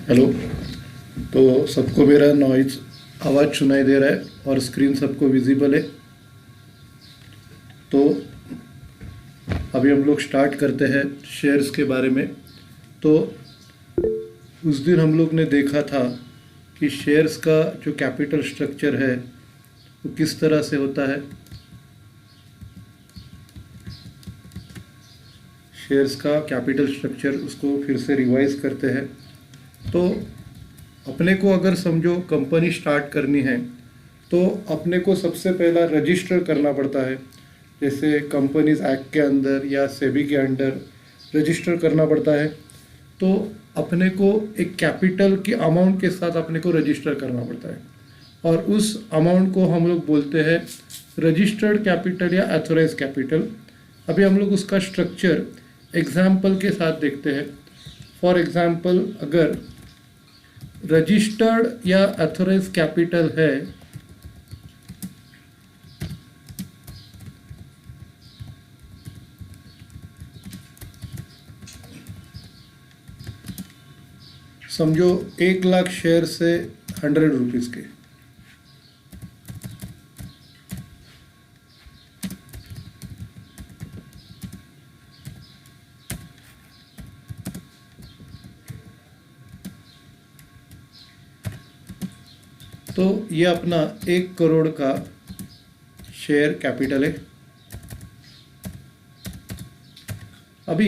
Hello. तो सबको मेरा नॉइज आवाज़ सुनाई दे रहा है और स्क्रीन सबको विजिबल है। तो अभी हम लोग स्टार्ट करते हैं शेयर्स के बारे में। तो उस दिन हम लोग ने देखा था कि शेयर्स का जो कैपिटल स्ट्रक्चर है वो किस तरह से होता है। शेयर्स का कैपिटल स्ट्रक्चर उसको फिर से रिवाइज करते हैं। तो अपने को अगर समझो कंपनी स्टार्ट करनी है तो अपने को सबसे पहला रजिस्टर करना पड़ता है। जैसे कंपनीज एक्ट के अंदर या सेबी के अंडर रजिस्टर करना पड़ता है। तो अपने को एक कैपिटल की अमाउंट के साथ अपने को रजिस्टर करना पड़ता है और उस अमाउंट को हम लोग बोलते हैं रजिस्टर्ड कैपिटल या एथोराइज कैपिटल। अभी हम लोग उसका स्ट्रक्चर एग्जाम्पल के साथ देखते हैं। फॉर एग्जाम्पल, अगर रजिस्टर्ड या एथोराइज कैपिटल है समझो 1 लाख शेयर से 100 रुपीज़ के, तो ये अपना 1 करोड़ का शेयर कैपिटल है। अभी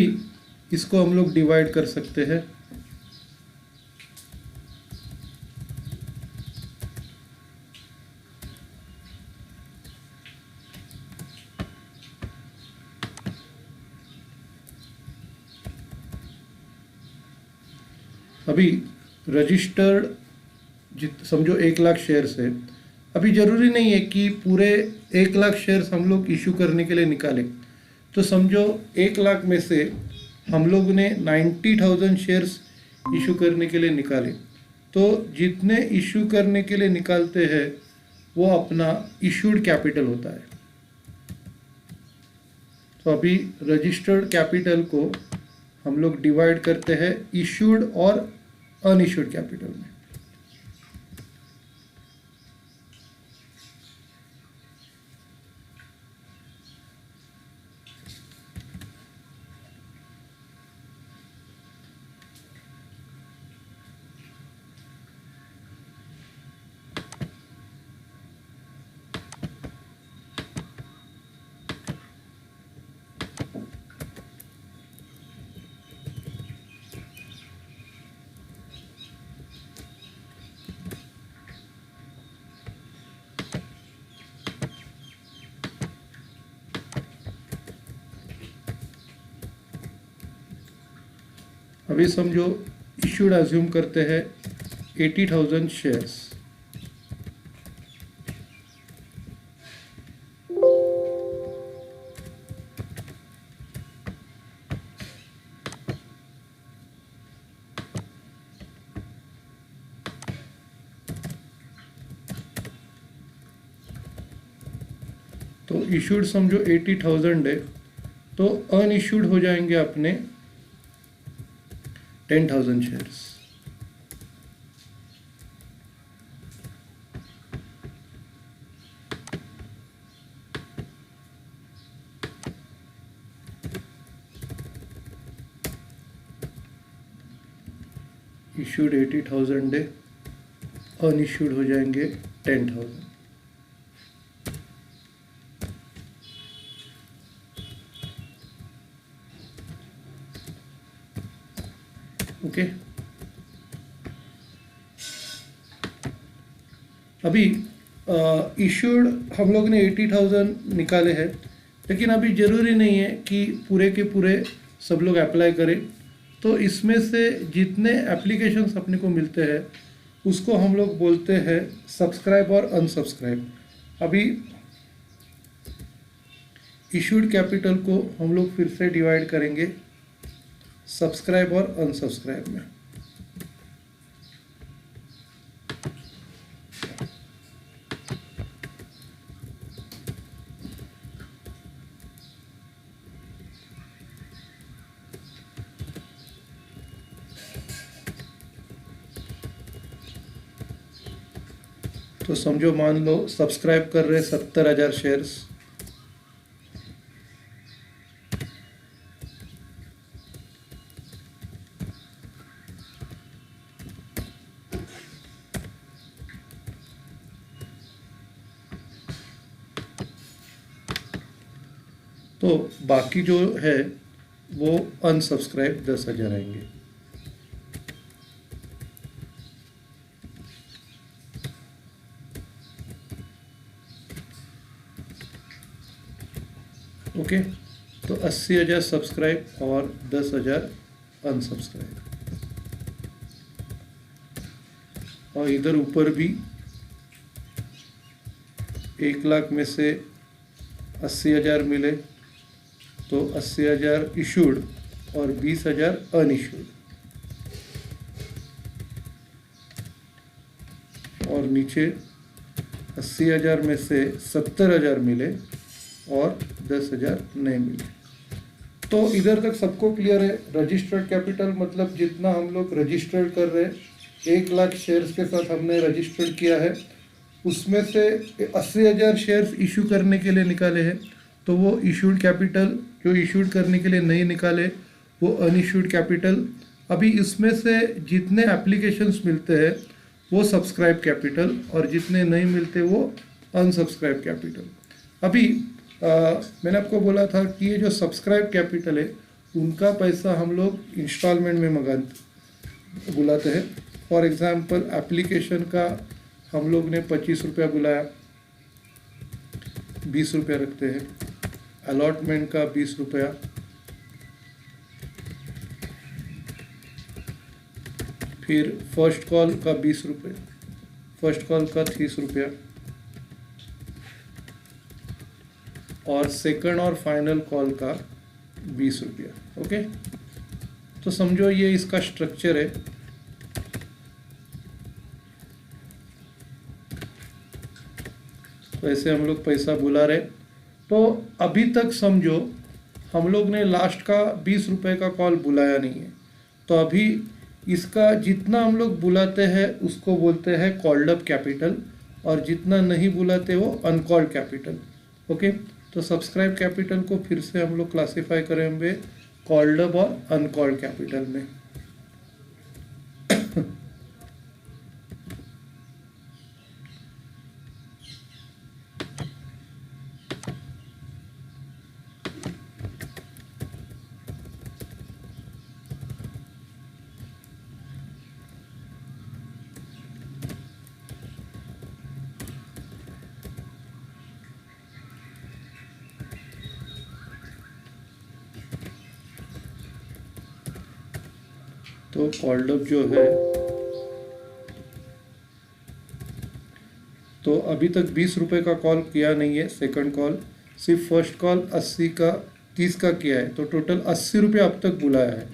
इसको हम लोग डिवाइड कर सकते हैं। अभी रजिस्टर्ड समझो 1 लाख शेयर्स है। अभी ज़रूरी नहीं है कि पूरे 1 लाख शेयर्स हम लोग इशू करने के लिए निकालें। तो समझो 1 लाख में से हम लोग ने 90,000 शेयर्स इशू करने के लिए निकाले। तो जितने इशू करने के लिए निकालते हैं वो अपना इशूड कैपिटल होता है। तो अभी रजिस्टर्ड कैपिटल को हम लोग डिवाइड करते हैं इशूड और अनइशूड कैपिटल में। अभी समझो इशूड अज्यूम करते हैं 80,000 शेयर्स। तो इशूड समझो 80,000 है, तो अनइशूड हो जाएंगे अपने 10,000 शेयर्स। इशूड 80,000 है, अनइशूड हो जाएंगे 10,000। ओके। अभी इशूड हम लोग ने 80,000 निकाले हैं, लेकिन अभी ज़रूरी नहीं है कि पूरे के पूरे सब लोग अप्लाई करें। तो इसमें से जितने एप्लीकेशंस अपने को मिलते हैं उसको हम लोग बोलते हैं सब्सक्राइब और अनसब्सक्राइब। अभी इशूड कैपिटल को हम लोग फिर से डिवाइड करेंगे सब्सक्राइब और अनसब्सक्राइब में। तो समझो मान लो सब्सक्राइब कर रहे 70,000 शेयर्स, तो बाकी जो है वो अनसब्सक्राइब 10,000 आएंगे। ओके, तो 80,000 सब्सक्राइब और 10,000 अनसब्सक्राइब। और इधर ऊपर भी 1,00,000 में से 80,000 मिले तो 80,000 इशूड और 20,000 अनइशूड। और नीचे 80,000 में से 70,000 मिले और 10,000 नहीं मिले। तो इधर तक सबको क्लियर है। रजिस्टर्ड कैपिटल मतलब जितना हम लोग रजिस्टर्ड कर रहे हैं, 1,00,000 शेयर्स के साथ हमने रजिस्टर्ड किया है, उसमें से 80,000 शेयर्स इशू करने के लिए निकाले हैं, तो वो इशूड कैपिटल, जो इशूड करने के लिए नहीं निकाले वो अनइशूड कैपिटल। अभी इसमें से जितने एप्लीकेशंस मिलते हैं वो सब्सक्राइब कैपिटल और जितने नहीं मिलते वो अनसब्सक्राइब कैपिटल। अभी मैंने आपको बोला था कि ये जो सब्सक्राइब कैपिटल है उनका पैसा हम लोग इंस्टॉलमेंट में बुलाते हैं। फॉर एग्जांपल एप्लीकेशन का हम लोग ने 25 रुपया बुलाया, 20 रुपया रखते हैं। अलॉटमेंट का 20 रुपया, फिर फर्स्ट कॉल का 20 रुपये, फर्स्ट कॉल का 30 रुपया और सेकंड और फाइनल कॉल का 20 रुपया। ओके, तो समझो ये इसका स्ट्रक्चर है। तो ऐसे हम लोग पैसा बुला रहे। तो अभी तक समझो हम लोग ने लास्ट का 20 रुपये का कॉल बुलाया नहीं है, तो अभी इसका जितना हम लोग बुलाते हैं उसको बोलते हैं कॉल्ड अप कैपिटल और जितना नहीं बुलाते वो अनकॉल्ड कैपिटल। ओके, तो सब्सक्राइब कैपिटल को फिर से हम लोग क्लासिफाई करेंगे कॉल्ड अप और अनकॉल्ड कैपिटल में। तो कॉल्ड अप जो है, तो अभी तक 20 रुपये का कॉल किया नहीं है, सेकंड कॉल सिर्फ फर्स्ट कॉल 80 का 30 का किया है, तो टोटल 80 रुपये अब तक बुलाया है,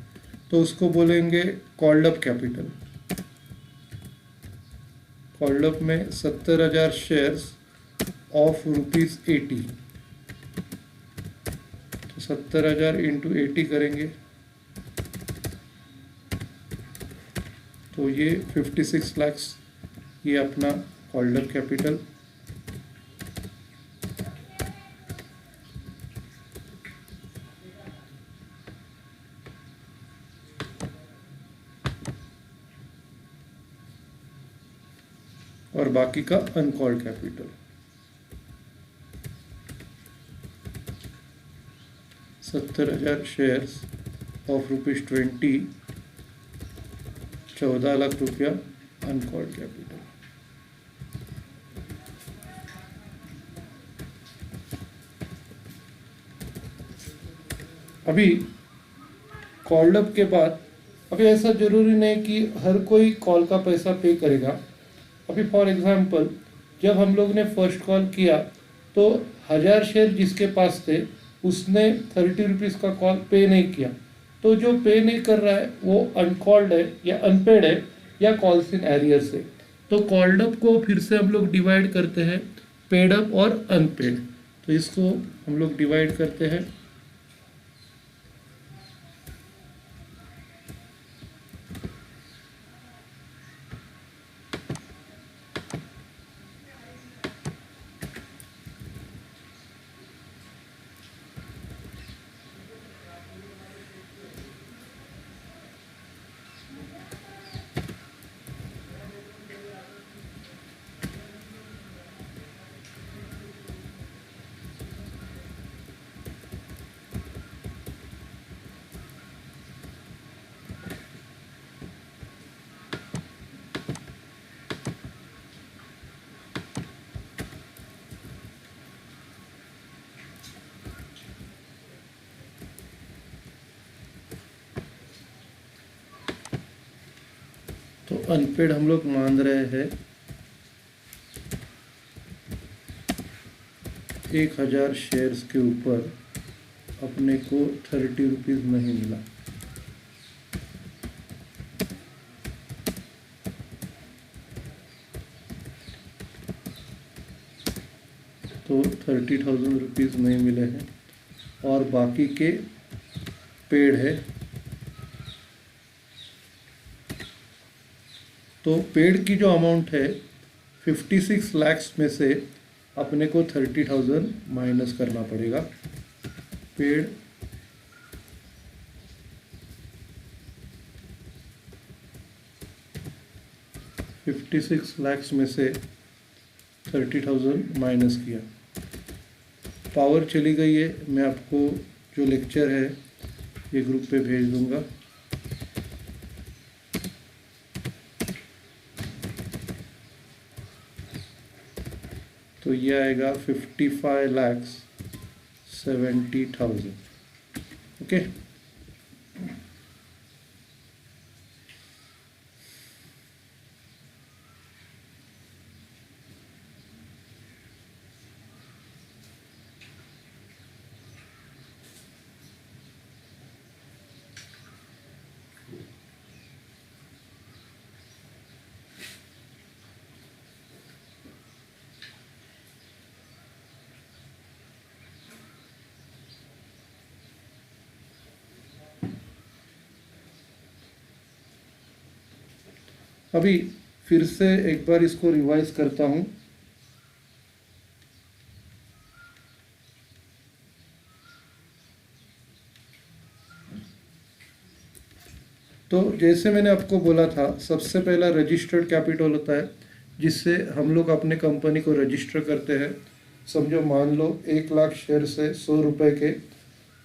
तो उसको बोलेंगे called up capital. Called up में 70,000 शेयर्स ऑफ ₹80, तो 70,000 इंटू 80 करेंगे तो ये 56 लाख, ये अपना कॉल्ड अप कैपिटल। और बाकी का uncalled capital. 70,000 shares of ₹20, 14 lakh रुपया अनकॉल्ड कैपिटल। अभी कॉल्ड अप के बाद, अभी ऐसा जरूरी नहीं कि हर कोई कॉल का पैसा पे करेगा। अभी फॉर एग्जांपल जब हम लोग ने फर्स्ट कॉल किया तो 1000 शेयर जिसके पास थे उसने 30 रुपीज़ का कॉल पे नहीं किया, तो जो पे नहीं कर रहा है वो अनकॉल्ड है या अनपेड है या कॉल्स इन एरियर से। तो कॉल्ड अप को फिर से हम लोग डिवाइड करते हैं पेड अप और अनपेड, तो इसको हम लोग डिवाइड करते हैं। अनपेड हम लोग मान रहे हैं 1000 शेयर्स के ऊपर अपने को 30 रुपीज़ नहीं मिला। तो 30,000 रुपीज़ नहीं मिले हैं और बाकी के पेड है। तो पेड की जो अमाउंट है 56 लाख में से अपने को 30,000 माइनस करना पड़ेगा। पेड $56 लाख में से 30,000 माइनस किया। पावर चली गई है। मैं आपको जो लेक्चर है ये ग्रुप पे भेज दूंगा। तो ये आएगा 55,70,000। ओके, अभी फिर से एक बार इसको रिवाइज करता हूँ। तो जैसे मैंने आपको बोला था, सबसे पहला रजिस्टर्ड कैपिटल होता है जिससे हम लोग अपने कंपनी को रजिस्टर करते हैं। समझो मान लो 1 लाख शेयर से 100 रुपये के,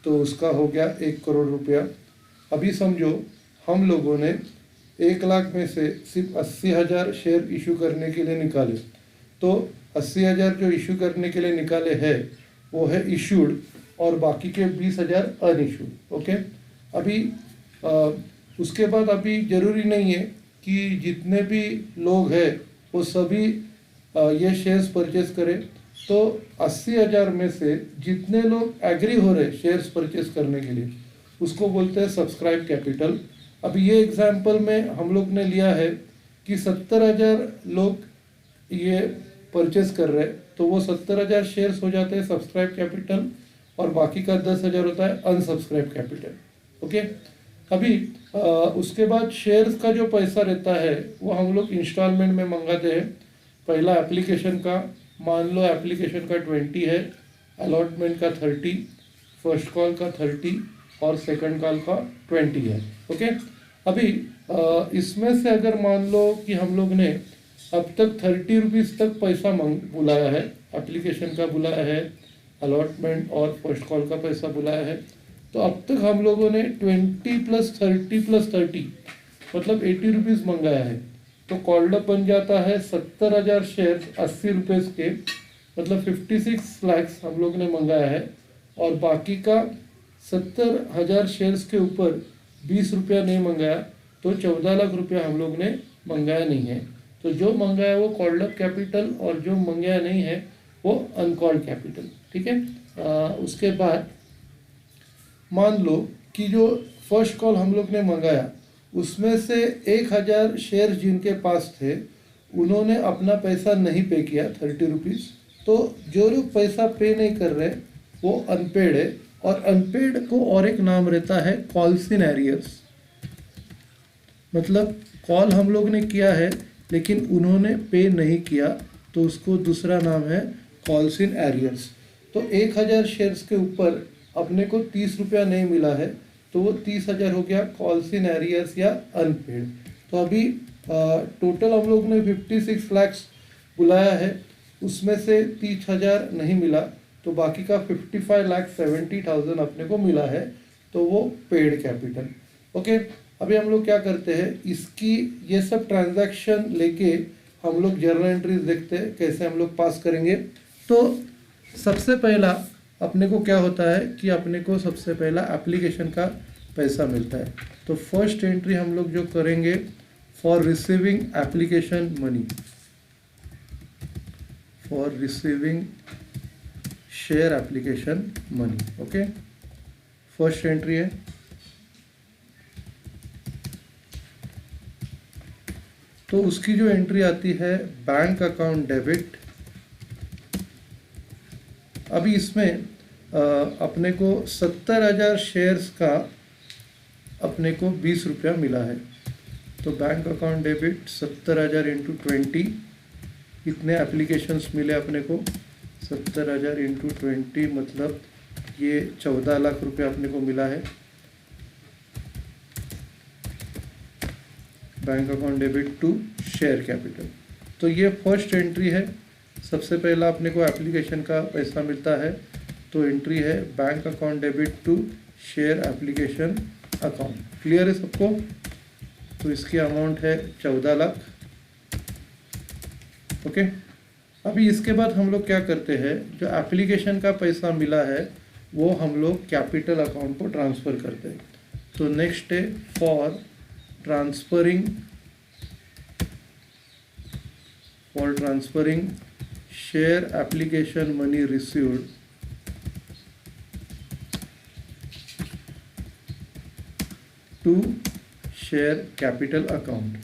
तो उसका हो गया 1 करोड़ रुपया। अभी समझो हम लोगों ने 1 लाख में से सिर्फ 80,000 शेयर इशू करने के लिए निकाले। तो 80,000 जो इशू करने के लिए निकाले हैं वो है इशूड और बाकी के 20,000 अनइशूड। ओके, अभी उसके बाद अभी ज़रूरी नहीं है कि जितने भी लोग हैं वो सभी ये शेयर्स परचेस करें। तो 80,000 में से जितने लोग एग्री हो रहे शेयर्स परचेस करने के लिए उसको बोलते हैं सब्सक्राइब कैपिटल। अभी ये एग्जाम्पल में हम लोग ने लिया है कि 70,000 लोग ये परचेस कर रहे हैं, तो वो 70,000 शेयर्स हो जाते हैं सब्सक्राइब कैपिटल और बाकी का 10,000 होता है अनसब्सक्राइब कैपिटल। ओके, अभी उसके बाद शेयर्स का जो पैसा रहता है वो हम लोग इंस्टॉलमेंट में मंगाते हैं। पहला एप्लीकेशन का, मान लो एप्लीकेशन का 20 है, अलॉटमेंट का 30, फर्स्ट कॉल का 30 और सेकंड कॉल का 20 है। ओके, अभी इसमें से अगर मान लो कि हम लोग ने अब तक 30 रुपीज़ तक पैसा बुलाया है, एप्लीकेशन का बुलाया है, अलॉटमेंट और फर्स्ट कॉल का पैसा बुलाया है, तो अब तक हम लोगों ने 20 + 30 + 30 मतलब 80 रुपीज़ मंगाया है। तो कॉल्ड अप बन जाता है 70,000 शेयर 80 रुपये के, मतलब 56 लाख हम लोग ने मंगाया है और बाकी का 70,000 शेयर्स के ऊपर 20 रुपया नहीं मंगाया, तो 14 लाख रुपया हम लोग ने मंगाया नहीं है। तो जो मंगाया वो कॉल्ड अप कैपिटल और जो मंगाया नहीं है वो अनकॉल्ड कैपिटल। ठीक है, उसके बाद मान लो कि जो फर्स्ट कॉल हम लोग ने मंगाया उसमें से 1,000 शेयर जिनके पास थे उन्होंने अपना पैसा नहीं पे किया 30 रुपीज़। तो जो लोग पैसा पे नहीं कर रहे वो अनपेड है, और अनपेड को और एक नाम रहता है कॉल्स इन एरियर्स। मतलब कॉल हम लोग ने किया है लेकिन उन्होंने पे नहीं किया, तो उसको दूसरा नाम है कॉल्स इन एरियर्स। तो 1,000 शेयर्स के ऊपर अपने को 30 रुपया नहीं मिला है, तो वो 30,000 हो गया कॉल्स इन एरियर्स या अनपेड। तो अभी टोटल हम लोग ने 56 लाख बुलाया है, उसमें से 30,000 नहीं मिला, तो बाकी का 55,70,000 अपने को मिला है, तो वो पेड कैपिटल। ओके, अभी हम लोग क्या करते हैं, इसकी ये सब ट्रांजैक्शन लेके हम लोग जर्नल एंट्रीज देखते हैं कैसे हम लोग पास करेंगे। तो सबसे पहला अपने को क्या होता है कि अपने को सबसे पहला एप्लीकेशन का पैसा मिलता है। तो फर्स्ट एंट्री हम लोग जो करेंगे, for receiving application money, for receiving share application money. Okay, first entry है। तो उसकी जो एंट्री आती है बैंक अकाउंट डेबिट। अभी इसमें अपने को 70,000 शेयर्स का अपने को 20 रुपया मिला है। तो बैंक अकाउंट डेबिट 70,000 इंटू 20, कितने एप्लीकेशंस मिले अपने को? 70,000 इंटू 20 मतलब ये 14 लाख रुपया अपने को मिला है। Bank account debit to share capital. तो ये फर्स्ट एंट्री है। सबसे पहला अपने को एप्लीकेशन का पैसा मिलता है, तो एंट्री है bank account debit to share application account. Clear है सबको? तो इसकी अमाउंट है 14 लाख। ओके, अभी इसके बाद हम लोग क्या करते हैं, जो एप्लीकेशन का पैसा मिला है वो हम लोग कैपिटल अकाउंट को ट्रांसफ़र करते हैं। तो नेक्स्ट है for transferring share application money received to share capital account।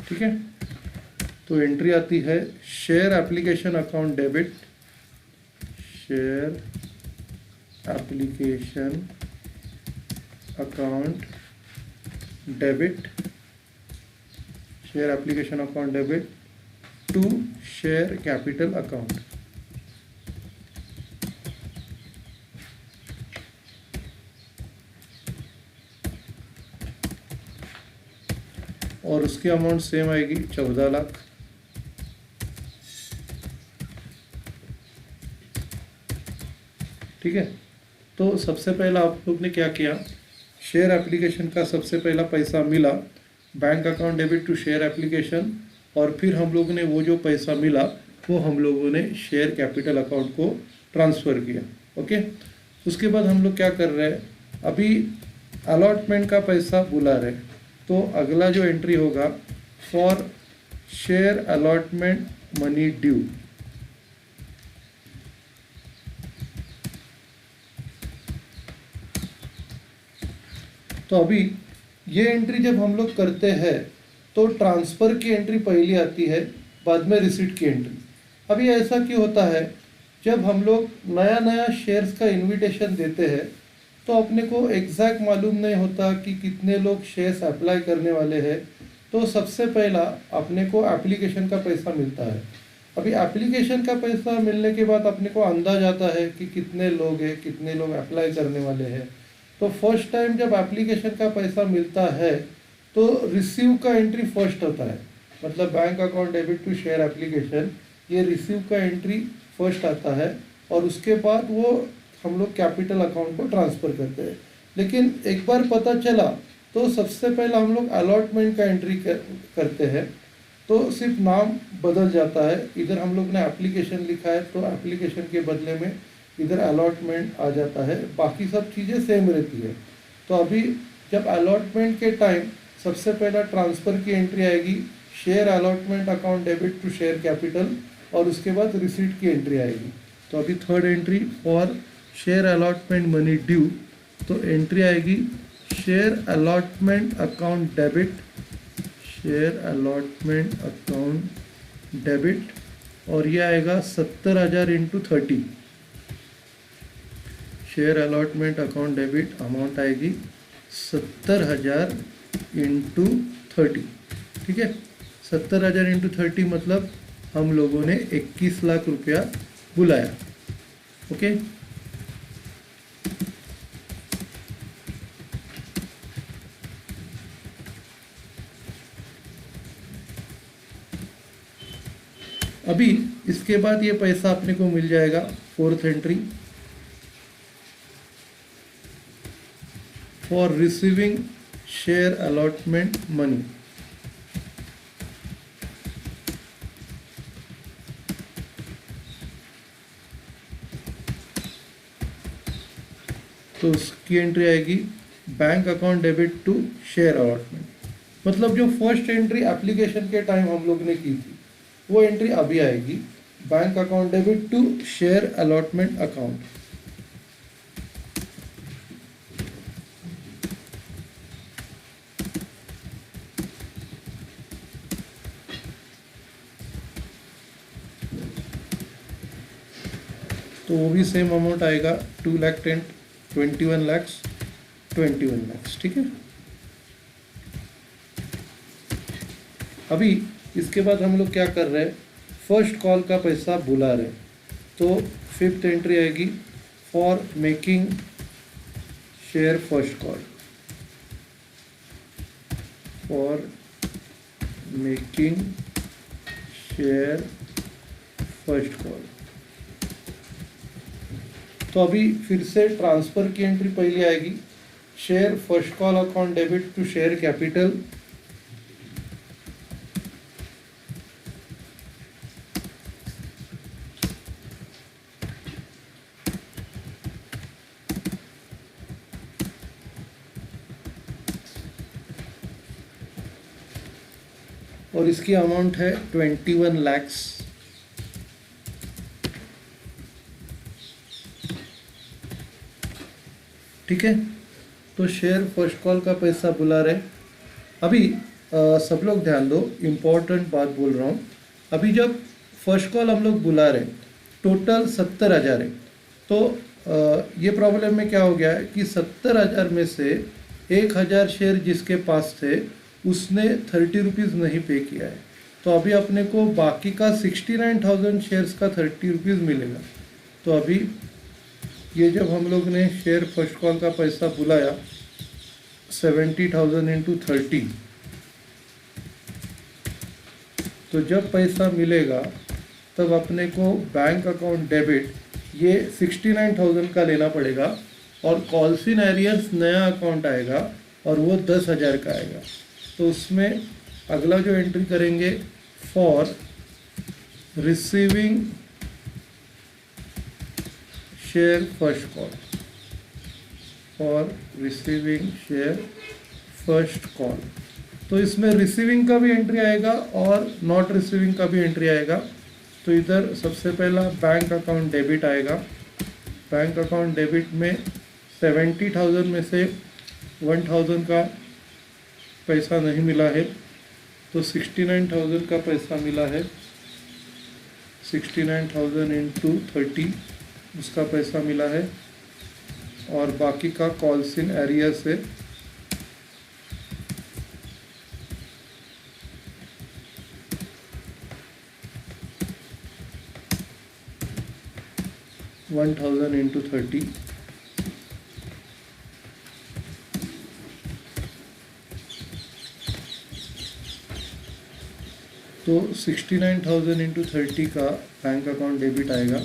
ठीक है, तो एंट्री आती है share application account debit, share application account debit, share application account debit to share capital account. और उसकी अमाउंट सेम आएगी 14 लाख। ठीक है, तो सबसे पहला आप लोग ने क्या किया, शेयर एप्लीकेशन का सबसे पहला पैसा मिला, bank account debit to share application, और फिर हम लोग ने वो जो पैसा मिला वो हम लोगों ने शेयर कैपिटल अकाउंट को ट्रांसफ़र किया। ओके, उसके बाद हम लोग क्या कर रहे हैं, अभी अलॉटमेंट का पैसा बुला रहे, तो अगला जो एंट्री होगा for share allotment money due. तो अभी ये एंट्री जब हम लोग करते हैं तो ट्रांसफ़र की एंट्री पहली आती है, बाद में रिसीट की एंट्री। अभी ऐसा क्यों होता है, जब हम लोग नया नया शेयर्स का इनविटेशन देते हैं तो अपने को एग्जैक्ट मालूम नहीं होता कि कितने लोग शेयर्स अप्लाई करने वाले हैं। तो सबसे पहला अपने को एप्लीकेशन का पैसा मिलता है। अभी एप्लीकेशन का पैसा मिलने के बाद अपने को अंदाज आता है कि कितने लोग हैं, कितने लोग अप्लाई करने वाले हैं। तो फर्स्ट टाइम जब एप्लीकेशन का पैसा मिलता है तो रिसीव का एंट्री फर्स्ट होता है, मतलब bank account debit to share application, ये रिसीव का एंट्री फर्स्ट आता है, और उसके बाद वो हम लोग कैपिटल अकाउंट को ट्रांसफ़र करते हैं। लेकिन एक बार पता चला तो सबसे पहले हम लोग अलॉटमेंट का एंट्री करते हैं, तो सिर्फ नाम बदल जाता है। इधर हम लोग ने एप्लीकेशन लिखा है तो एप्लीकेशन के बदले में इधर अलॉटमेंट आ जाता है, बाकी सब चीज़ें सेम रहती है। तो अभी जब अलॉटमेंट के टाइम सबसे पहला ट्रांसफ़र की एंट्री आएगी, share allotment account debit to share capital, और उसके बाद रिसीट की एंट्री आएगी। तो अभी third entry for share allotment money due, तो एंट्री आएगी share allotment account debit, share allotment account debit, और ये आएगा 70,000 into 30। Share allotment account debit amount आएगी 70,000 इंटू 30। ठीक है, 70,000 इंटू 30 मतलब हम लोगों ने 21 लाख रुपया बुलाया। ओके, अभी इसके बाद ये पैसा अपने को मिल जाएगा fourth entry for receiving share allotment money. तो उसकी एंट्री आएगी bank account debit to share allotment. मतलब जो फर्स्ट एंट्री एप्लीकेशन के टाइम हम लोग ने की थी वो एंट्री अभी आएगी, bank account debit to share allotment account. तो वो भी सेम अमाउंट आएगा 2,10,000 21 lakhs 21 lakhs। ठीक है, अभी इसके बाद हम लोग क्या कर रहे हैं, फर्स्ट कॉल का पैसा बुला रहे हैं। तो फिफ्थ एंट्री आएगी for making share first call, for making share first call. तो अभी फिर से ट्रांसफ़र की एंट्री पहले आएगी, share first call account debit to share capital, और इसकी अमाउंट है 21 lakhs। ठीक है, तो शेयर फर्स्ट कॉल का पैसा बुला रहे। अभी सब लोग ध्यान दो, इम्पोर्टेंट बात बोल रहा हूँ। अभी जब फर्स्ट कॉल हम लोग बुला रहे टोटल 70,000 है, तो ये प्रॉब्लम में क्या हो गया है कि 70,000 में से 1,000 शेयर जिसके पास थे उसने 30 रुपीज़ नहीं पे किया है। तो अभी अपने को बाकी का 69,000 शेयर्स का 30 रुपीज़ मिलेगा। तो अभी ये जब हम लोग ने शेयर फर्स्ट कॉल का पैसा बुलाया 70,000 इंटू 30, तो जब पैसा मिलेगा तब अपने को बैंक अकाउंट डेबिट ये 69,000 का लेना पड़ेगा, और कॉल्स इन एरियर्स नया अकाउंट आएगा और वो 10,000 का आएगा। तो उसमें अगला जो एंट्री करेंगे for receiving share first call, for receiving share first call. तो इसमें रिसीविंग का भी एंट्री आएगा और नॉट रिसीविंग का भी एंट्री आएगा। तो इधर सबसे पहला बैंक अकाउंट डेबिट आएगा। बैंक अकाउंट डेबिट में 70,000 में से 1,000 का पैसा नहीं मिला है, तो 69,000 का पैसा मिला है। 69,000 इंटू 30 उसका पैसा मिला है, और बाकी का कॉल्स इन एरियर से $1,000 इंटू 30, तो 69,000 इंटू 30 का बैंक अकाउंट डेबिट आएगा।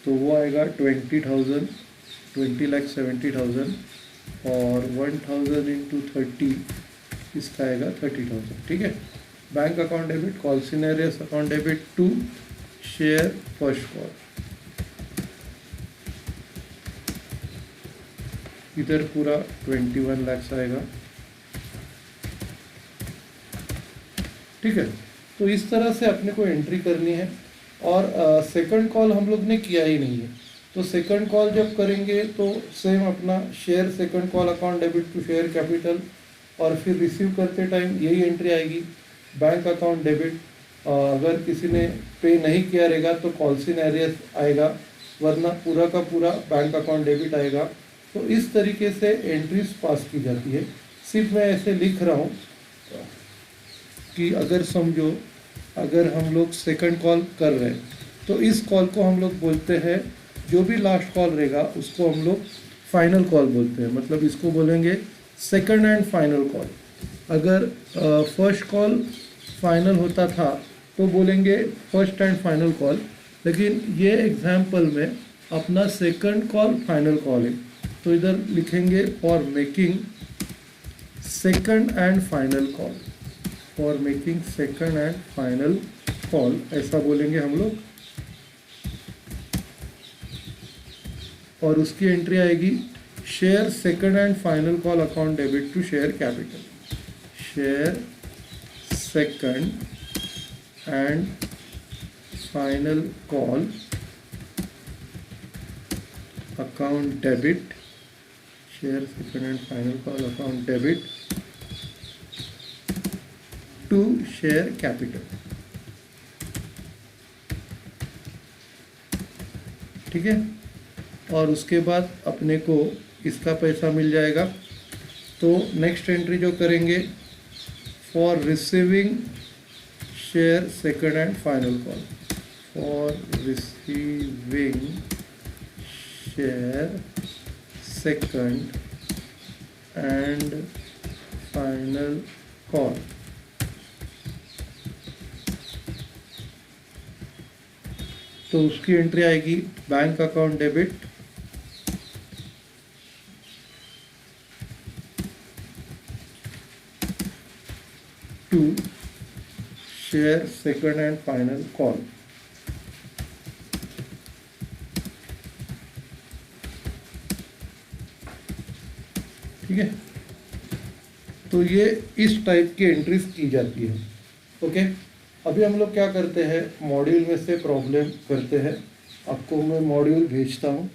तो वो आएगा 20,000, 20,70,000, और 1,000 इंटू 30 इसका आएगा 30,000। ठीक है, bank account debit, calls in arrears account debit to share first call. इधर पूरा 21 lakhs आएगा। ठीक है, तो इस तरह से अपने को एंट्री करनी है। और सेकंड कॉल हम लोग ने किया ही नहीं है, तो सेकंड कॉल जब करेंगे तो सेम अपना share second call account debit to share capital, और फिर रिसीव करते टाइम यही एंट्री आएगी, बैंक अकाउंट डेबिट। अगर किसी ने पे नहीं किया रहेगा तो कॉल्स इन एरियर्स आएगा, वरना पूरा का पूरा बैंक अकाउंट डेबिट आएगा। तो इस तरीके से एंट्रीज पास की जाती है। सिर्फ मैं ऐसे लिख रहा हूँ कि अगर समझो, अगर हम लोग सेकंड कॉल कर रहे हैं तो इस कॉल को हम लोग बोलते हैं, जो भी लास्ट कॉल रहेगा उसको हम लोग फाइनल कॉल बोलते हैं। मतलब इसको बोलेंगे सेकंड एंड फाइनल कॉल। अगर फर्स्ट कॉल फाइनल होता था तो बोलेंगे फर्स्ट एंड फाइनल कॉल, लेकिन ये एग्जाम्पल में अपना सेकंड कॉल फाइनल कॉल है। तो इधर लिखेंगे for making second and final call, for making second and final call, ऐसा बोलेंगे हम लोग। और उसकी एंट्री आएगी share second and final call account debit to share capital, share second and final call account debit, share second and final call account debit to share capital. ठीक है, और उसके बाद अपने को इसका पैसा मिल जाएगा। तो नेक्स्ट एंट्री जो करेंगे, for receiving share second and final call, for receiving share second and final call, तो उसकी एंट्री आएगी bank account debit to share second and final call. ठीक है, तो ये इस टाइप की एंट्रीज की जाती है। ओके, अभी हम लोग क्या करते हैं, मॉड्यूल में से प्रॉब्लम करते हैं। आपको मैं मॉड्यूल भेजता हूँ।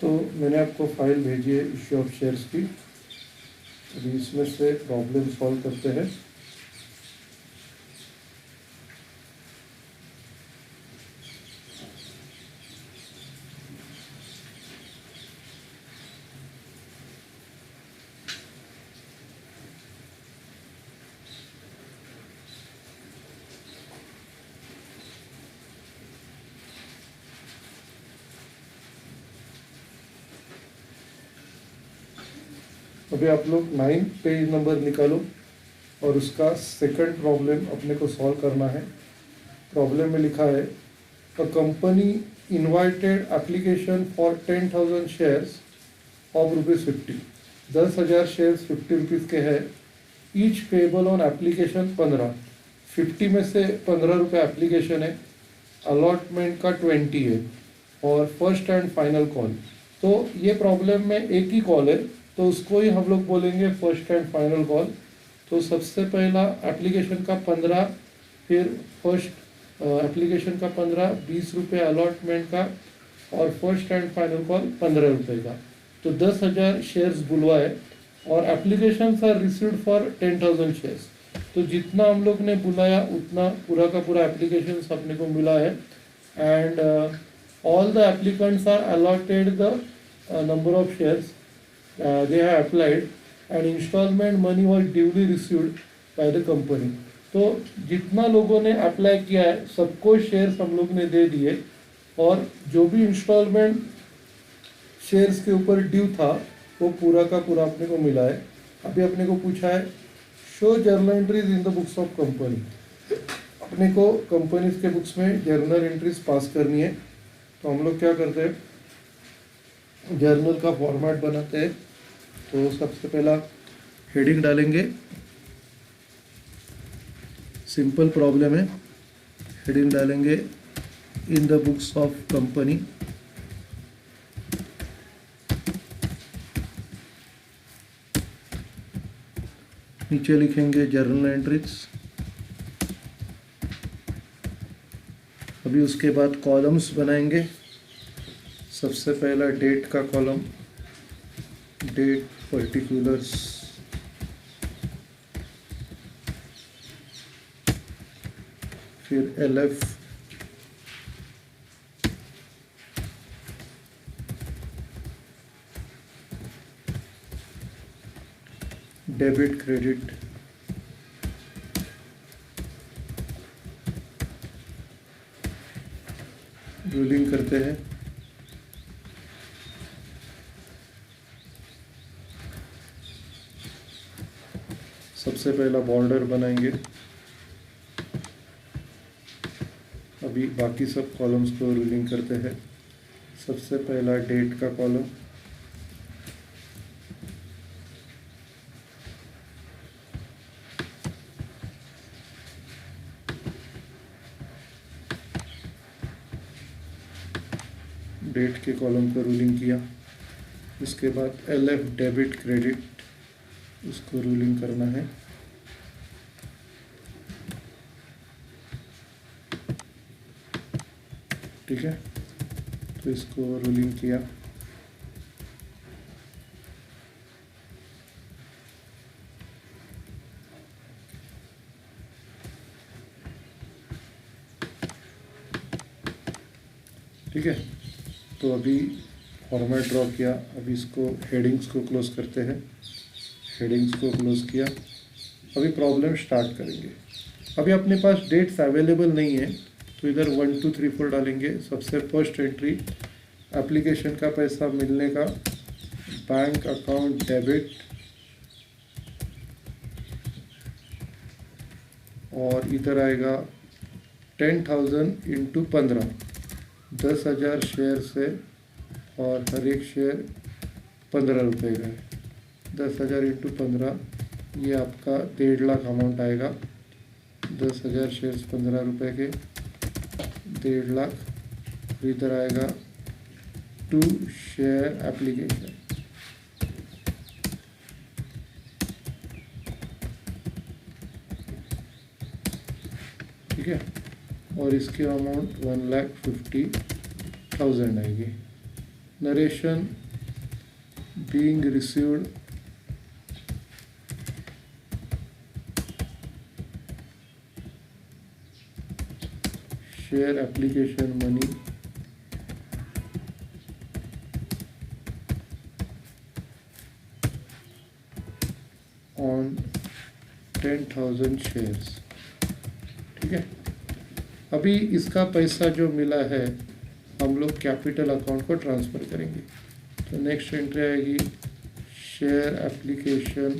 तो मैंने आपको फाइल भेजी है इश्यू ऑफ शेयर्स की। अभी इसमें से प्रॉब्लम सॉल्व करते हैं। अभी आप लोग 9 पेज नंबर निकालो और उसका सेकंड प्रॉब्लम अपने को सॉल्व करना है। प्रॉब्लम में लिखा है, a company invited application for 10,000 shares of ₹50, 10,000 shares 50 rupees के है। ईच पेबल ऑन एप्लीकेशन 15, 50 में से 15 रुपये एप्लीकेशन है, अलॉटमेंट का 20 है और फर्स्ट एंड फाइनल कॉल। तो ये प्रॉब्लम में एक ही कॉल है, तो उसको ही हम लोग बोलेंगे फर्स्ट एंड फाइनल कॉल। तो सबसे पहला एप्लीकेशन का 15, फिर फर्स्ट एप्लीकेशन का 15, 20 रुपये अलॉटमेंट का और फर्स्ट एंड फाइनल कॉल 15 रुपये का। तो 10,000 शेयर्स बुलवाए और application are received for 10,000 shares. तो जितना हम लोग ने बुलाया उतना पूरा का पूरा एप्लीकेशन अपने को मिला है। And all the applicants are allotted the number of shares they have applied and installment money was duly received by the company। तो जितना लोगों ने अप्लाई किया है सबको शेयर्स हम लोग ने दे दिए और जो भी इंस्टॉलमेंट शेयर्स के ऊपर ड्यू था वो पूरा का पूरा अपने को मिला है। अभी अपने को पूछा है show journal entries in the books of company. अपने को कंपनीज के बुक्स में जर्नल एंट्रीज पास करनी है। तो हम लोग क्या करते हैं, जर्नल का फॉर्मेट बनाते हैं। तो सबसे पहला हेडिंग डालेंगे, सिंपल प्रॉब्लम है। हेडिंग डालेंगे in the books of company. नीचे लिखेंगे जर्नल एंट्रीज। अभी उसके बाद कॉलम्स बनाएंगे। सबसे पहला डेट का कॉलम, डेट पर्टिकुलर्स, फिर LF, डेबिट क्रेडिट, रूलिंग करते हैं। सबसे पहला बॉर्डर बनाएंगे। अभी बाकी सब कॉलम्स को रूलिंग करते हैं। सबसे पहला डेट का कॉलम, डेट के कॉलम को रूलिंग किया। इसके बाद LF डेबिट क्रेडिट, उसको रूलिंग करना है। ठीक है, तो इसको रूलिंग किया। ठीक है, तो अभी फॉर्मेट ड्रॉ किया। अभी इसको हेडिंग्स को क्लोज करते हैं। हेडिंग्स को क्लोज किया। अभी प्रॉब्लम स्टार्ट करेंगे। अभी अपने पास डेट्स अवेलेबल नहीं है, तो इधर 1 2 3 4 डालेंगे। सबसे फर्स्ट एंट्री एप्लीकेशन का पैसा मिलने का, बैंक अकाउंट डेबिट, और इधर आएगा 10,000 इंटू 15, 10,000 शेयर से, और हर एक शेयर 15 रुपये का है। 10,000 इंटू 15, ये आपका 1.5 लाख अमाउंट आएगा। 10,000 शेयर्स 15 रुपये के, 1.5 लाख। इधर आएगा 2 शेयर एप्लीकेशन, ठीक है, और इसकी अमाउंट 1,50,000 आएगी। Narration being received share application money on 10,000 shares. ठीक है, अभी इसका पैसा जो मिला है हम लोग कैपिटल अकाउंट को ट्रांसफ़र करेंगे। तो नेक्स्ट एंट्री आएगी share application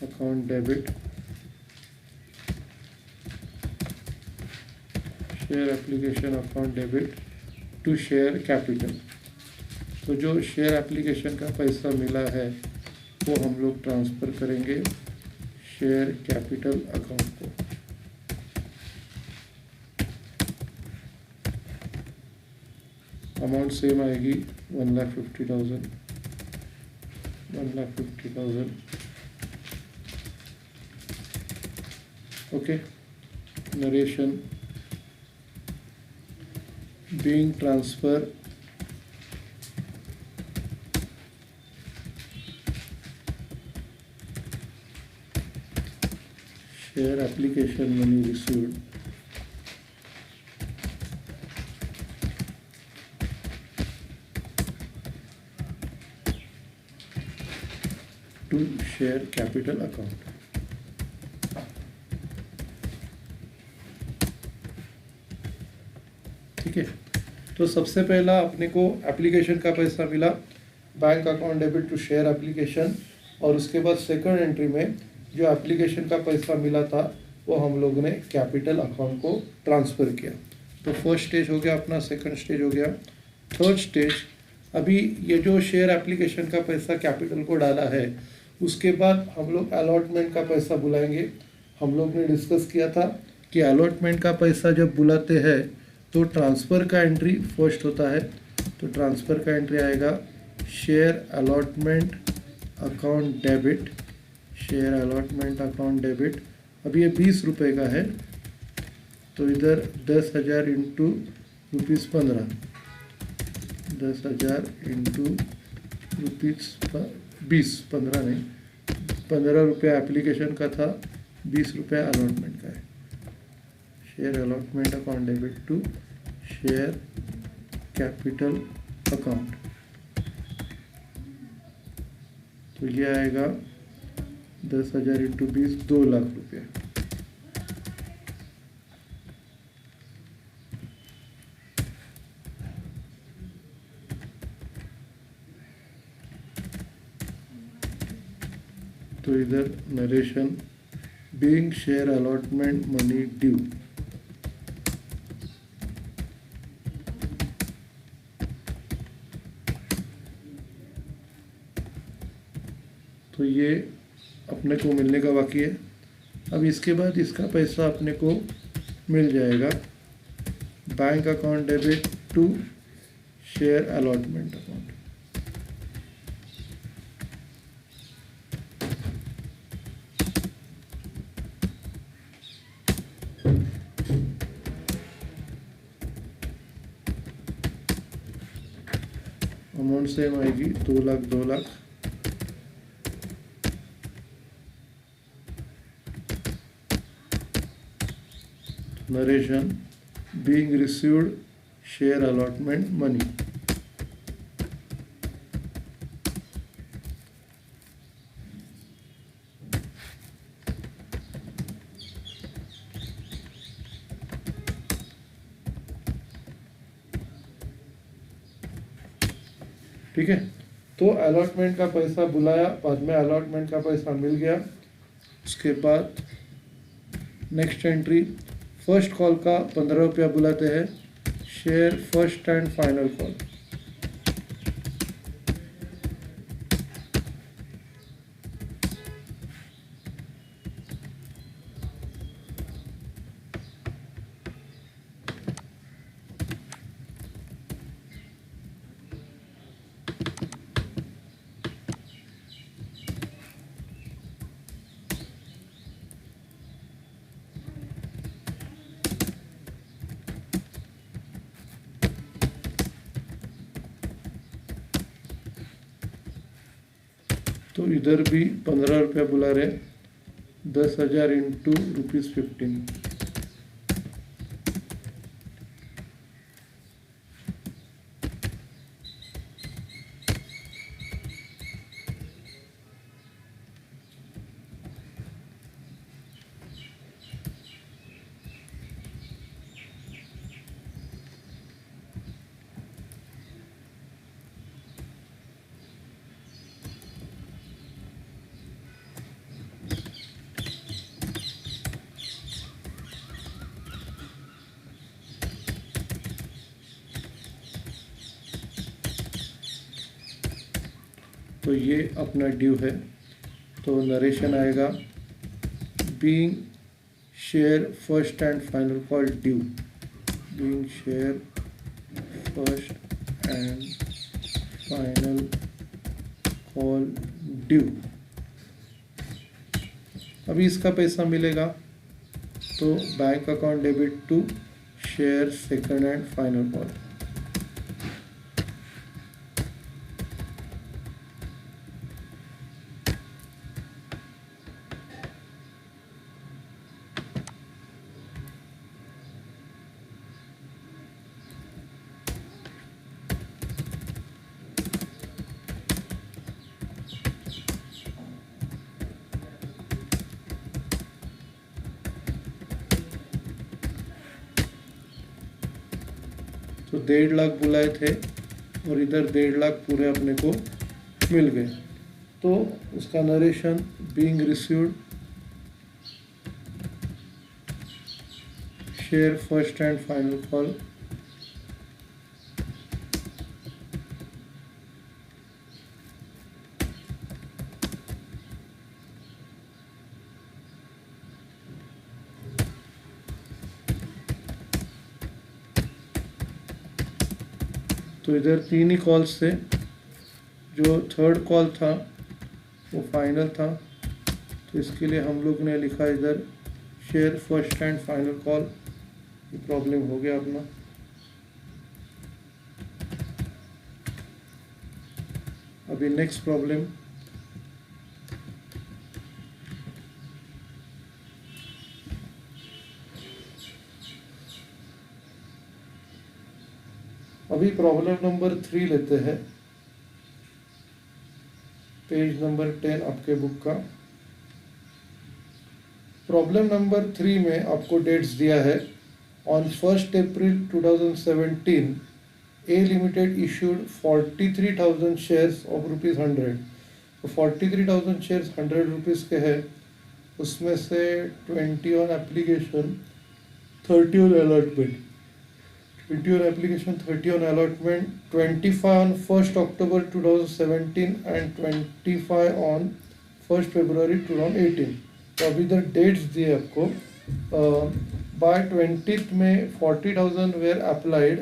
account debit, share application account debit to share capital. तो जो शेयर एप्लीकेशन का पैसा मिला है वो हम लोग ट्रांसफ़र करेंगे शेयर कैपिटल अकाउंट को। अमाउंट सेम आएगी 1,50,000, 1,50,000। Okay, narration being transfer share application money received to share capital account। ठीक है, तो सबसे पहला अपने को एप्लीकेशन का पैसा मिला bank account debit to share application, और उसके बाद सेकंड एंट्री में जो एप्लीकेशन का पैसा मिला था वो हम लोग ने कैपिटल अकाउंट को ट्रांसफ़र किया। तो फर्स्ट स्टेज हो गया अपना, सेकंड स्टेज हो गया। थर्ड स्टेज, अभी ये जो शेयर एप्लीकेशन का पैसा कैपिटल को डाला है, उसके बाद हम लोग अलॉटमेंट का पैसा बुलाएंगे। हम लोग ने डिस्कस किया था कि अलॉटमेंट का पैसा जब बुलाते हैं तो ट्रांसफ़र का एंट्री फर्स्ट होता है। तो ट्रांसफ़र का एंट्री आएगा share allotment account debit, share allotment account debit. अब ये 20 रुपये का है, तो इधर 10,000 इंटू रुपीज़ 15, 10,000 इंटू रुपीज़ 20, 15 नहीं, 15 रुपये एप्लीकेशन का था, 20 रुपये अलॉटमेंट का है। Share allotment account debit to share capital account, तो ये आएगा 10,000 इंटू 20, 2 लाख रुपये। तो इधर narration being share allotment money due, तो ये अपने को मिलने का बाकी है। अब इसके बाद इसका पैसा अपने को मिल जाएगा। Bank account debit to share allotment account, amount same आएगी 2 lakh 2 lakh. Narration being received share allotment money, ठीक है। तो अलॉटमेंट का पैसा बुलाया, बाद में अलॉटमेंट का पैसा मिल गया। उसके बाद नेक्स्ट एंट्री, फर्स्ट कॉल का 15 रुपया बुलाते हैं, share first and final call, तो इधर भी 15 रुपया बुला रहे, 10,000 इंटू रुपीज़ 15, तो ये अपना ड्यू है। तो नरेशन आएगा being share first and final call due, being share first and final call due. अभी इसका पैसा मिलेगा, तो bank account debit to share second and final call, तो 1.5 लाख बुलाए थे और इधर 1.5 लाख पूरे अपने को मिल गए। तो उसका narration being received share first and final call तो इधर 3 ही कॉल्स थे, जो थर्ड कॉल था वो फाइनल था, तो इसके लिए हम लोग ने लिखा इधर share first and final call. ये प्रॉब्लम हो गया अपना। अभी नेक्स्ट प्रॉब्लम, अभी प्रॉब्लम नंबर 3 लेते हैं, पेज नंबर 10 आपके बुक का। प्रॉब्लम नंबर 3 में आपको डेट्स दिया है। On 1 April 2017 A limited issued 43,000 shares of ₹100। तो 43,000 शेयर्स 100 रुपीज़ के हैं, उसमें से 20 on application, 30 on allotment, 20 on application, 30 on allotment, 25 on 1st October 2017 and 25 on 1st February 2018। तो अभी इधर डेट्स दिए आपको। बाय 20th में 40,000 were applied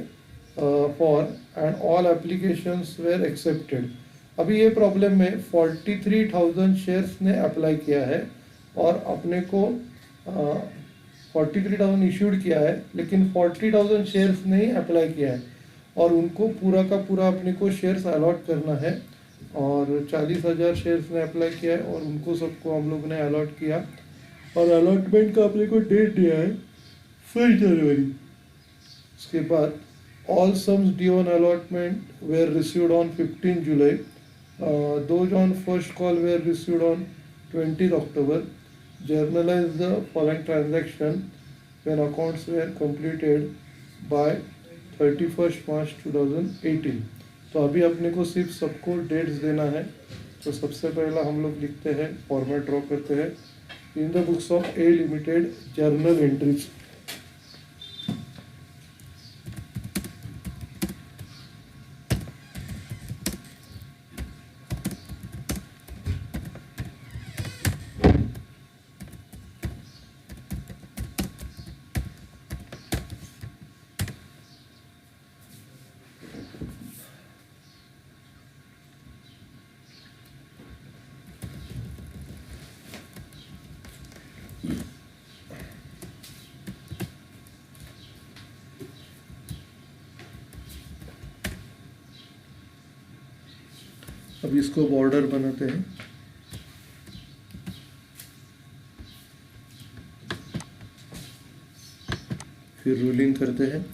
for and all applications were accepted. अभी ये प्रॉब्लम में 43,000 शेयर्स ने अप्लाई किया है और अपने को 43,000 इशूड किया है, लेकिन 40,000 शेयर्स नहीं अप्लाई किया है और उनको पूरा का पूरा अपने को शेयर्स अलॉट करना है। और 40,000 शेयर्स ने अप्लाई किया है और उनको सबको हम लोग ने अलॉट किया और अलॉटमेंट का अपने को डेट दिया है 1 जनवरी। उसके बाद all sums due on allotment were received on 15 July, those on first call were received on 20 October. Journalize the following transaction when accounts were completed by 31st March 2018। तो अभी अपने को सिर्फ सबको डेट्स देना है। तो सबसे पहला हम लोग लिखते हैं, फॉर्मेट ड्रॉ करते हैं, in the books of A limited journal entries. अब इसको बॉर्डर बनाते हैं। फिर रूलिंग करते हैं।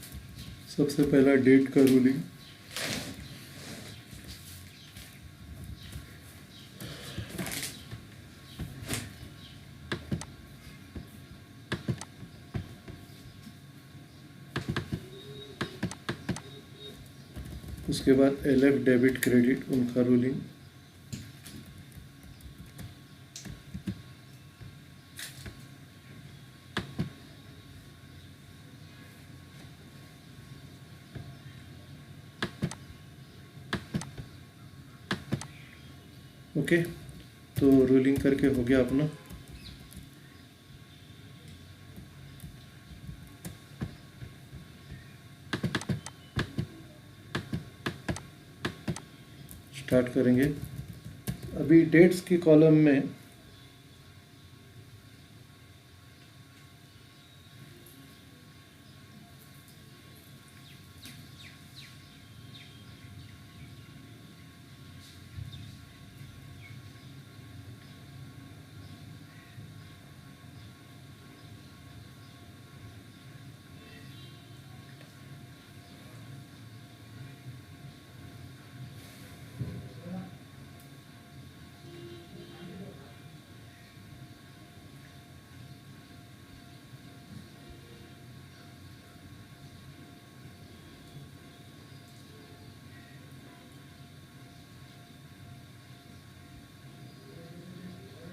सबसे पहला डेट का रूलिंग, उसके बाद LF डेबिट क्रेडिट उनका रूलिंग, ओके। तो रूलिंग करके हो गया अपना। स्टार्ट करेंगे। अभी डेट्स की कॉलम में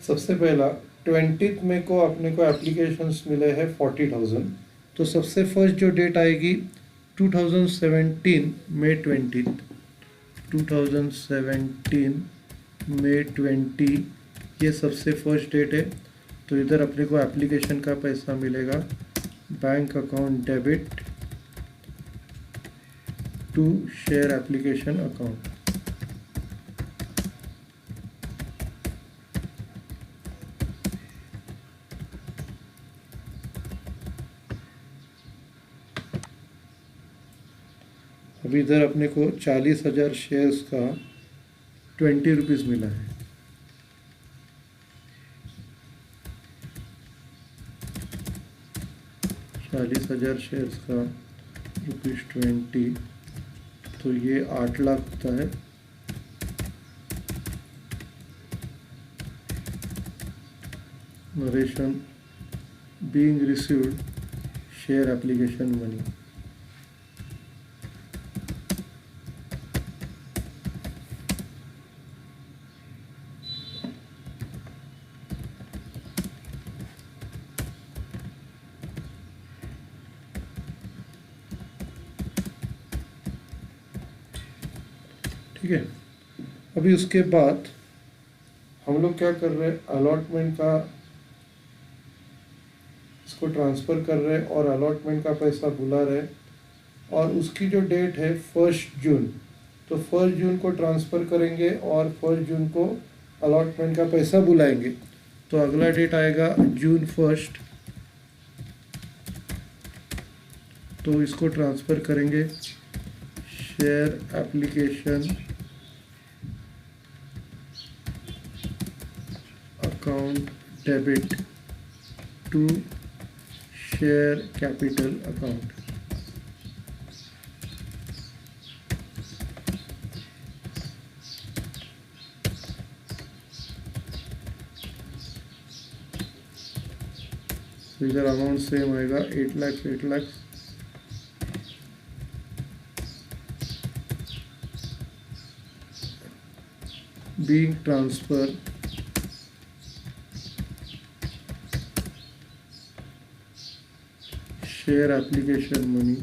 सबसे पहला 20th में को अपने को एप्लीकेशंस मिले हैं 40,000। तो सबसे फर्स्ट जो डेट आएगी 2017 मई 20, 2017 मई 20, ये सबसे फर्स्ट डेट है। तो इधर अपने को एप्लीकेशन का पैसा मिलेगा, bank account debit to share application account. अभी इधर अपने को 40,000 शेयर्स का 20 रुपीज़ मिला है। ₹40,000 शेयर्स का ₹20, तो ये 8 लाख होता है। Narration being received share application money. ठीक है, अभी उसके बाद हम लोग क्या कर रहे हैं, अलॉटमेंट का इसको ट्रांसफ़र कर रहे हैं और अलॉटमेंट का पैसा बुला रहे हैं। और उसकी जो डेट है 1 जून, तो 1 जून को ट्रांसफ़र करेंगे और 1 जून को अलॉटमेंट का पैसा बुलाएंगे। तो अगला डेट आएगा June 1, तो इसको ट्रांसफ़र करेंगे share application account debit to share capital account. तो इधर अमाउंट सेम आएगा 8 lakh 8 lakh. Being transfer share application money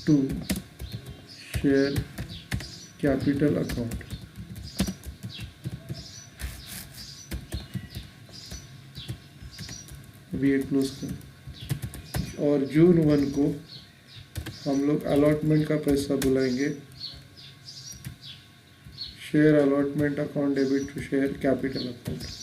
to share capital account. अभी एक क्लोज कर, और June 1 को हम लोग अलॉटमेंट का पैसा बुलाएंगे, share allotment account debit to share capital account.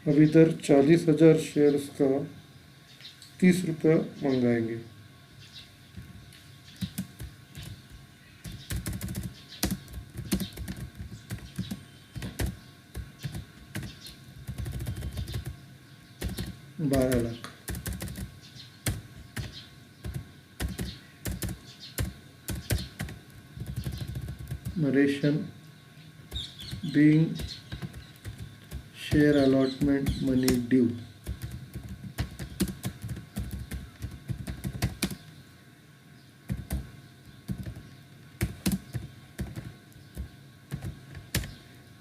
अब इधर 40,000 शेयर्स का 30 रुपया मंगाएंगे। ₹12 lakh. Narration being share allotment money due.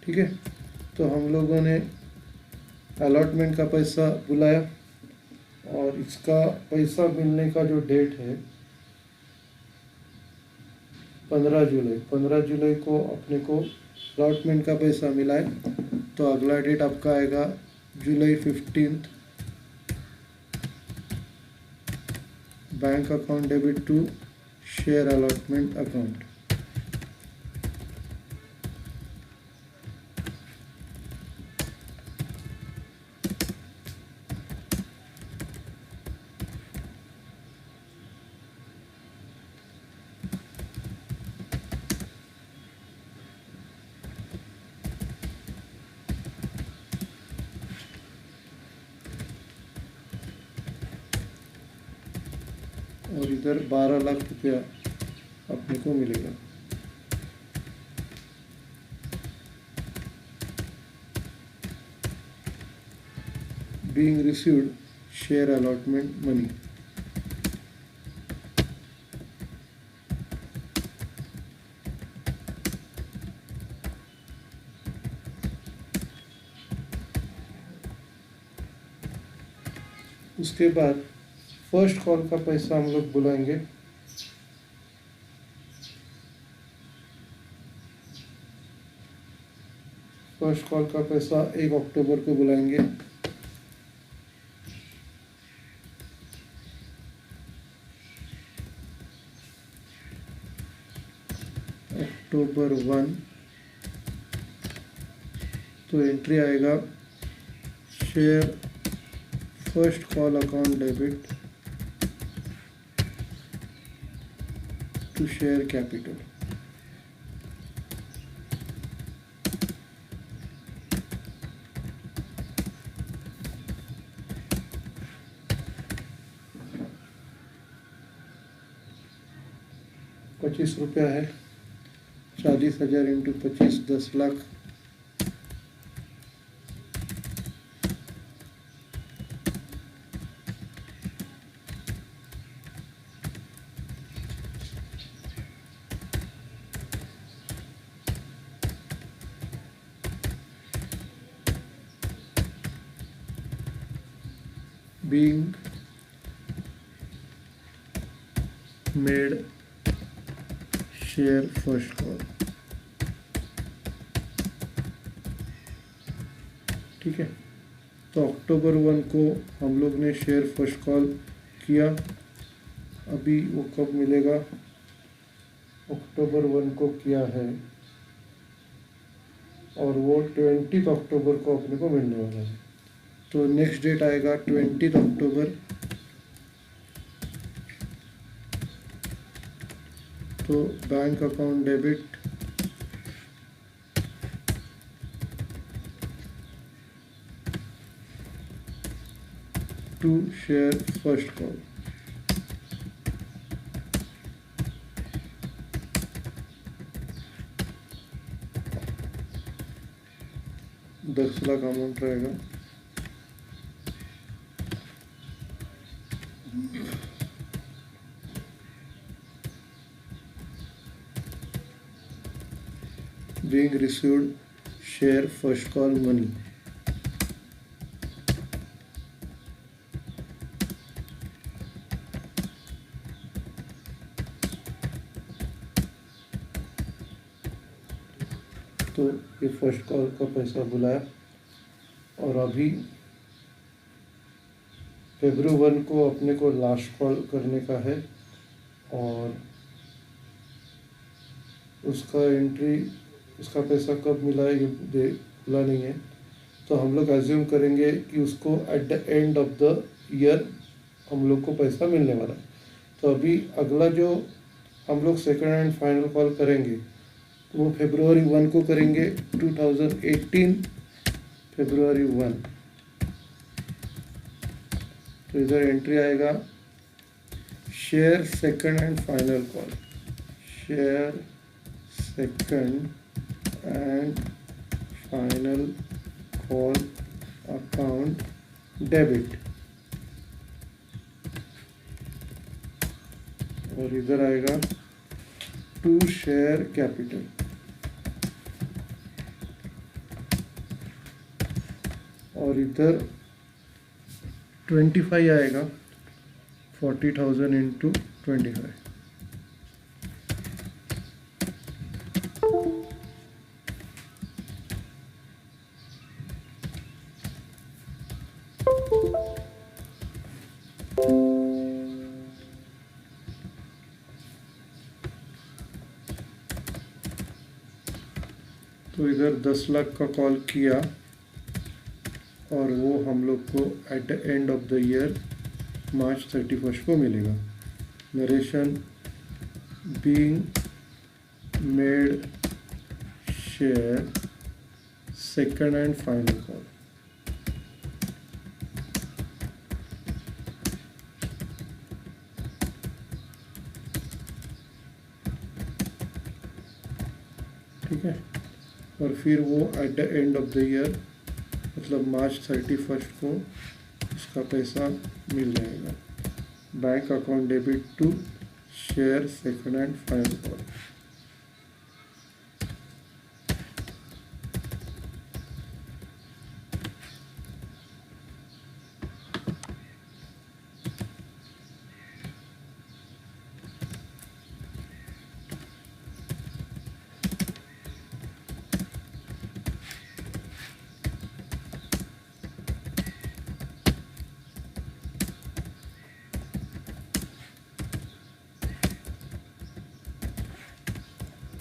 ठीक है, तो हम लोगों ने अलॉटमेंट का पैसा बुलाया और इसका पैसा मिलने का जो डेट है 15 जुलाई, 15 जुलाई को अपने को अलॉटमेंट का पैसा मिला है। तो अगला डेट आपका आएगा July 15, bank account debit to share allotment account. इधर 12 लाख रुपया अपने को मिलेगा। Being received share allotment money. उसके बाद फर्स्ट कॉल का पैसा हम लोग बुलाएंगे। फर्स्ट कॉल का पैसा 1 अक्टूबर को बुलाएंगे। अक्टूबर 1 तो एंट्री आएगा share first call account debit to share capital. ₹25 है। 40,000 into 25 10 lakh. being made share first call। ठीक है, तो अक्टूबर 1 को हम लोग ने शेयर फर्स्ट कॉल किया। अभी वो कब मिलेगा? अक्टूबर 1 को किया है और वो 20 अक्टूबर को अपने को मिलने वाला है। तो नेक्स्ट डेट आएगा 20 अक्टूबर। तो bank account debit to share first call. $10 lakh amount रहेगा। being received share first call money। तो ये फर्स्ट कॉल का पैसा बुलाया और अभी फरवरी 1 को अपने को लास्ट कॉल करने का है और उसका एंट्री, उसका पैसा कब मिला है ये खुला नहीं है। तो हम लोग एज्यूम करेंगे कि उसको eight the end of the year हम लोग को पैसा मिलने वाला है। तो अभी अगला जो हम लोग सेकंड एंड फाइनल कॉल करेंगे तो वो फरवरी 1 को करेंगे, 2018 फरवरी 1। तो इधर एंट्री आएगा share second and final call, share second and final call account debit और इधर आएगा टू शेयर कैपिटल और इधर 25 आएगा, 40,000 इंटू 25। तो इधर 10 लाख का कॉल किया और वो हम लोग को at the end of the year March 31 को मिलेगा। Narration being made share second and final call. ठीक है। और फिर वो at the end of the year मतलब मार्च 31 को उसका पैसा मिल जाएगा। Bank account debit to share second and final call.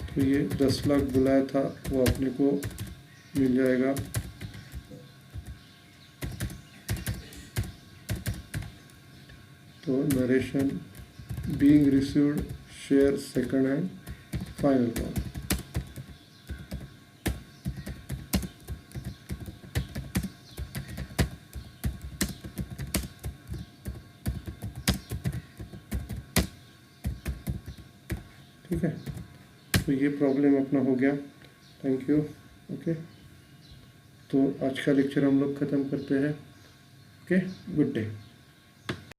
तो ये 10 लाख बुलाया था वो अपने को मिल जाएगा। तो narration being received share second and final call. ठीक है, तो ये प्रॉब्लम अपना हो गया। Thank you. ओके, तो आज का लेक्चर हम लोग ख़त्म करते हैं। Okay, good day.